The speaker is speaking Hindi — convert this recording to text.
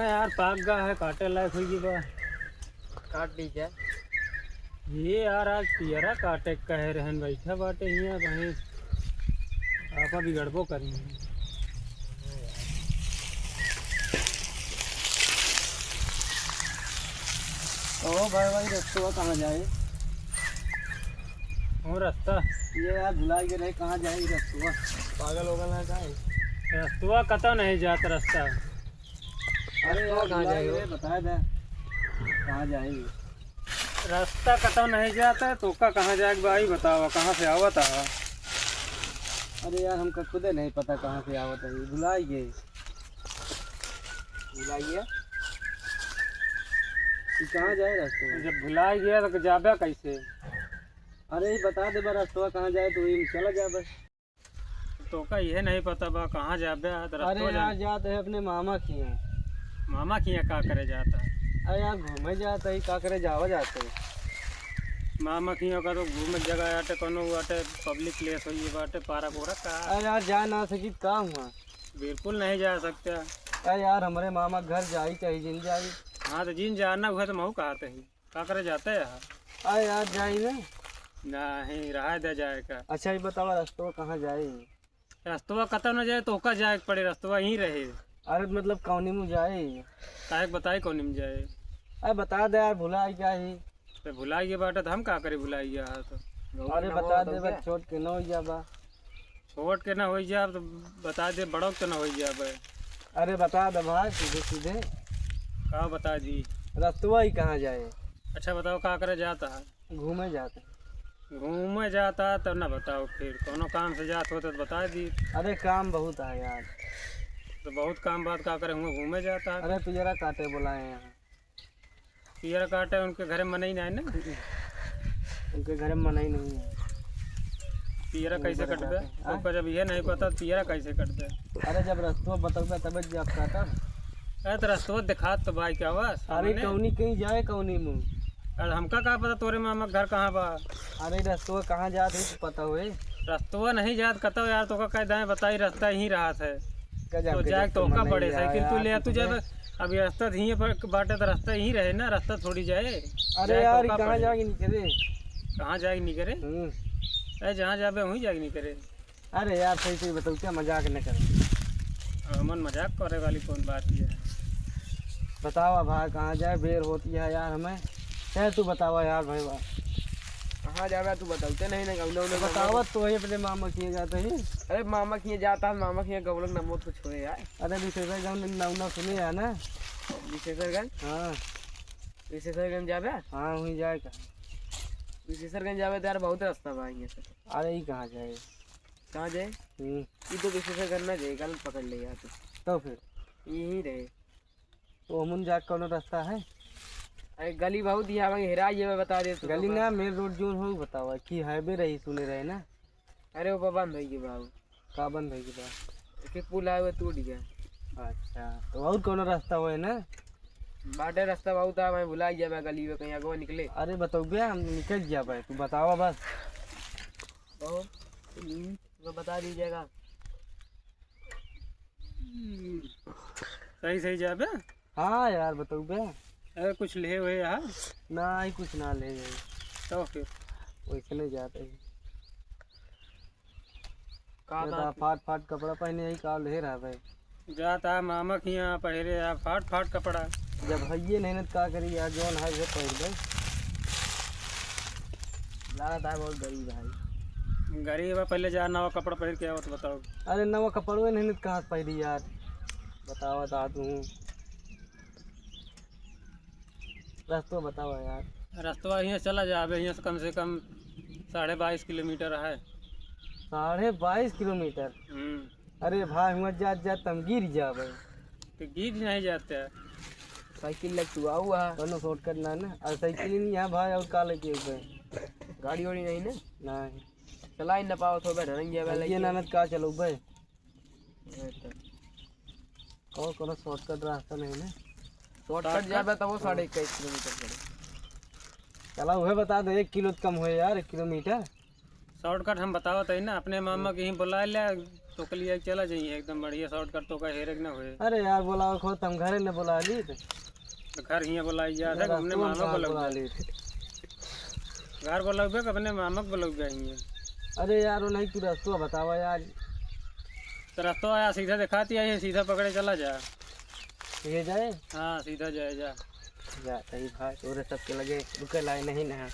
गेहूँ यार पाक गया है, काटे लायक हुई बा। काट दी क्या? ये यार आज पियरा काटे कह रहन बैठा बाटे हियाँ कहीं आपा बिगड़बो करी। ओ भाई रास्ता कहाँ जाए? और रास्ता ये यार भुला के रहे, कहाँ जाए रास्ता? पागल हो गया है रास्तवा कतो नहीं जाता रास्ता। अरे यार कहाँ जाए बताया था, कहाँ जाएगी? रास्ता कतो नहीं जाता तो का कहाँ जाएगा भाई बताओ, कहाँ से आवत है? अरे यार हमका खुद नहीं पता कहाँ से आवत है, भुलाइए कहाँ जाए रास्ता? जब भुला गया तो जाबे कैसे? अरे बता दे बा रास्ता कहाँ जाए तो वही चला जाए। तो का ये नहीं पता बा कहाँ जाबे? अरे यार जाते है अपने मामा की यहाँ। मामा की यहाँ का करे जाता है? अरे यार घूमे जाता ही, का करे जावा जाते है। मामा की यहाँ का तो घूमे जगह आटे कोनो आटे पब्लिक प्लेस हो ये बाटे पारा पूरा का। अरे यार जा ना सकी का हुआ? बिल्कुल नहीं जा सकते। अरे यार हमारे मामा घर जाई चाहिए जिन जाई। हाँ तो जिन जाना हुआ तो महू कहते ही का करे जाते है यार। अरे यार जाई ना। नहीं रहा दे जाएगा। अच्छा ये बताओ रास्ता कहाँ जाए? रास्तवा कतो न जाए तो का जाए पड़े, रास्तवा यहीं रहे। अरे मतलब कौनी में जाए? काहे बताई कौन में जाए? अरे बता दे यार, भुला क्या ही। तो भुलाइए बाटे तो हम का करे भुलाइए यार तो। अरे बता दे बस, छोट के न हो जाबा। छोट के ना हो जाए तो बता दे, बड़ों के ना हो जाए। अरे बता दे भाई सीधे सीधे। का बता दी? रास्ता ही कहाँ जाए? अच्छा बताओ का करे जाता है? घूमे जाते। घूमे जाता तब ना बताओ, फिर कोनो काम से जात हो तो बता दी। अरे काम बहुत है यार। तो बहुत काम बात का करे हुए घूमे जाता है। अरे पिजरा काटे बुलाए यहाँ। पियर काटे उनके घर में नहीं ना है ना। उनके घर में मना ही नहीं है। पियरा कैसे कट दे? तो जब ये नहीं पता पियरा कैसे कट दे? अरे जब रास्ता बतौबे तब जब काटा। अरे तो रास्ता दिखा तो भाई क्या हुआ? अरे कौनी कहीं जाए कौनी मुँह। अरे हमका का पता तोरे मामा घर कहाँ बा? अरे रास्ता कहाँ जाते तो पता हुए। रास्ता नहीं जात कतो यार, तो का कह दे बताई रास्ता यहीं रहा है गजब तो जाए तो का पड़े साइकिल तू ले तू जब अभी रास्ता यहीं पर बाटे तो रास्ता यहीं रहे ना, रास्ता थोड़ी जाए। अरे यार कहाँ जाएगी नहीं करे? कहाँ जाएगी नहीं करे? अरे जहाँ जाबे वहीं जाएगी नहीं करे। अरे यार सही सही बताओ, क्या मजाक न कर। अमन मजाक करे वाली कौन बात है? बतावा भाई कहाँ जाए, बेर होती है यार हमें। है तू बतावा यार भाई बात कहाँ जावे तू बताते नहीं ना गवलो ने बतावत तो ही अपने मामा किए जाते ही। अरे मामा किए जाता है, मामा किए गवलो नमो तो छोड़े यार। अरे विशेषगंज नाम सुने है ना? विशेषरगंज? हाँ विशेषरगंज जावे? हाँ वहीं जाएगा। विशेषरगंज जावे तो यार बहुत रास्ता बा यहाँ से। अरे ही कहाँ जाए? कहाँ जाए? ये तो विशेषरगंज ना जाए, कल पकड़ ले यार तो फिर यहीं रहे। तो अमुन जा कौन रास्ता है? अरे गली बहुत ही है, हेरा ये बता दे। गली ना मेन रोड जोन हो बतावा कि हाईवे रही सुने रहे ना। अरे वो बंद हो गई बाबू। का बंद है कि एक पुल है वो टूट गया। अच्छा तो और कौन रास्ता हो है ना? बाटे रास्ता बहुत है, मैं भुला गया मैं गली में कहीं आगे निकले। अरे बताओ भैया हम निकल गया भाई, तू बतावा बस। तो बता दीजिएगा। सही सही जाबे? हाँ यार बताओ भैया। अरे कुछ ले हुए यार? ना ही कुछ ना ले गए तो फिर वैसे नहीं जाते। का फाट फाट कपड़ा पहने यही का ले रहा भाई। जाता मामा की यहाँ पहरे यार फाट फाट कपड़ा। जब है नहीं तो का करी यार, जौन है वो पहन भाई। लागत है बहुत गरीब भाई। गरीब है, पहले जा नवा कपड़ा पहन के आओ तो बताओ। अरे नवा कपड़वे नहीं तो कहाँ से पहली यार? बताओ बता तू रास्ता बताओ यार। रास्ता यहाँ चला जाबे, यहाँ से कम 22.5 किलोमीटर है। 22.5 किलोमीटर? अरे भाई हुआ जा तम गिर जा भाई। तो गिर नहीं जाते हैं। साइकिल लग तू हुआ दोनों शॉर्टकट ना ना, और साइकिल नहीं है भाई, और का लेके भाई गाड़ी वाड़ी नहीं ना? नहीं चला ही ना पाओ तो बैठा नहीं गया ये नानत का चलो भाई। और कोनो शॉर्टकट रास्ता नहीं ना? शॉर्टकट जाबे तो वो 21.5 किलोमीटर पड़े। चला वह बता दो 1 किलो कम हो यार, 1 किलोमीटर। शॉर्टकट हम बताओ तो ना, अपने मामा के ही बुला ले तो कल ये चला जाइए एकदम बढ़िया शॉर्टकट तो का हेरक ना होए। अरे यार बोला खो तुम घरे ने बुला ली थे। तो घर हियाँ बुलाई जा था हमने मामा बुला बुला ली थी। घर बुलाओगे अपने मामा को बुलाओगे हियाँ। अरे यार वो नहीं तू रास्ता बतावा यार। तो रास्ता आया सीधा दिखाती है सीधा पकड़े चला जा। ये जाए हाँ सीधा जाए जा। जा सही भाई तोरे सबके लगे रुके लाए नहीं ना।